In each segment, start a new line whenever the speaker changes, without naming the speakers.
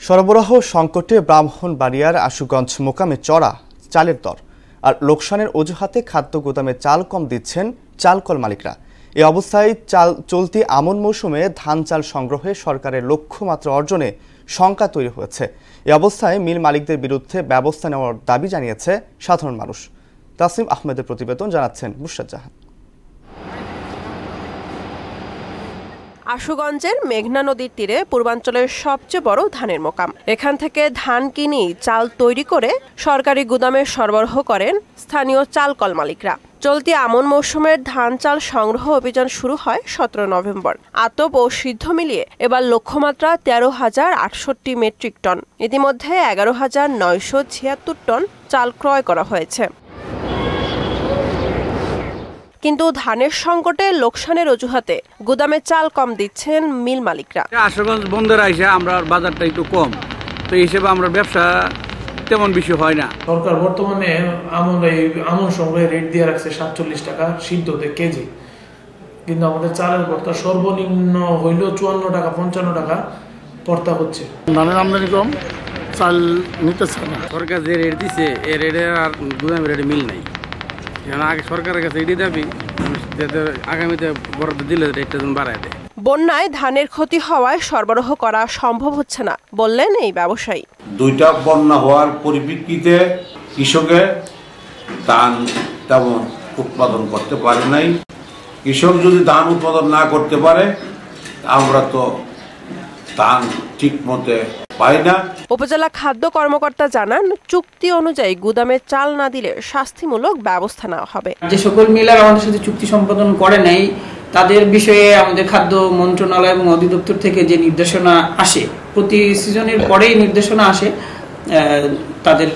সরবরাহ সংকটে ব্রাহ্মণবাড়িয়ার আশুগঞ্জ মোকামে চড়া চালের দর আর লোকসানের অজুহাতে খাদ্য গুদামে চাল কম দিচ্ছেন চালকল মালিকরা। এই অবস্থায় চলতি আমন মৌসুমে ধান চাল সংগ্রহে সরকারের লক্ষ্যমাত্রা অর্জনে শঙ্কা তৈরি হয়েছে। এই অবস্থায় মিল মালিকদের বিরুদ্ধে ব্যবস্থা নেওয়ার দাবি জানিয়েছে সাধারণ মানুষ। তাসিম আহমেদের প্রতিবেদন, জানাচ্ছেন বুশরাত জাহান।
আশুগঞ্জের মেঘনা নদীর তীরে পূর্বাঞ্চলের সবচেয়ে বড় ধানের মোকাম। এখান থেকে ধান কিনে চাল তৈরি করে সরকারি গুদামে সরবরাহ করেন স্থানীয় চালকল মালিকরা। চলতি আমন মৌসুমের ধান চাল সংগ্রহ অভিযান শুরু হয় 17 নভেম্বর। আতপ ও সিদ্ধ মিলিয়ে এবার লক্ষ্যমাত্রা 13,068 মেট্রিক টন। ইতিমধ্যে 11,976 টন চাল ক্রয় করা হয়েছে। কিন্তু ধানের সংকটে লোকসানের অজুহাতে গুদামে চাল কম দিচ্ছেন মিল মালিকরা।
আশুগঞ্জ বন্দর আইসা আমরা বাজারটা একটু কম, তো এই হিসেবে আমরা ব্যবসা তেমন বেশি হয় না।
সরকার বর্তমানে আমন সংগ্রহের রেট দিয়ে রাখছে 47 টাকা সিদ্ধতে কেজি, কিন্তু আমাদের চালের ভর্তা সর্বনিম্ন হইলেও 54 টাকা 55 টাকা ভর্তা হচ্ছে।
ধানের আমদানি কম, চাল নিতেছে না।
সরকার যে রেট দিচ্ছে এই রেটে আর গুদামের রেটে মিল নাই। আগে সরকারের কাছে এটি দাবি, আগামীতে বরাদ্দ দিলে রেটটা বাড়ায় দেয়।
বন্যায় ধানের ক্ষতি হওয়ায় সরবরাহ করা সম্ভব হচ্ছে না বললেন এই ব্যবসায়ী।
দুইটা বন্যা হওয়ার পরিপ্রেক্ষিতে কৃষকের ধান তেমন উৎপাদন করতে পারে নাই। কৃষক যদি ধান উৎপাদন না করতে পারে, আমরা তো ধান ঠিক মতে পাই না।
উপজেলা খাদ্য কর্মকর্তা জানান, চুক্তি অনুযায়ী গুদামে চাল না দিলে শাস্তিমূলক ব্যবস্থা নেওয়া হবে।
যে সকল মিলার আমাদের সাথে চুক্তি সম্পাদন করে নাই তাদের বিষয়ে আমাদের খাদ্য মন্ত্রণালয় এবং অধিদপ্তর থেকে যে নির্দেশনা আসে, প্রতি সিজনের পরেই নির্দেশনা আসে, তাদের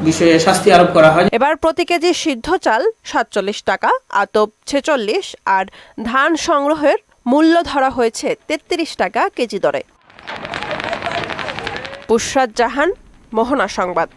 বিষয়ে শাস্তি আরোপ করা হয়।
এবার প্রতি কেজি সিদ্ধ চাল 47 টাকা, আতপ 46 আর ধান সংগ্রহের মূল্য ধরা হয়েছে 33 টাকা কেজি দরে। বুশরাত জাহান, মোহনা সংবাদ।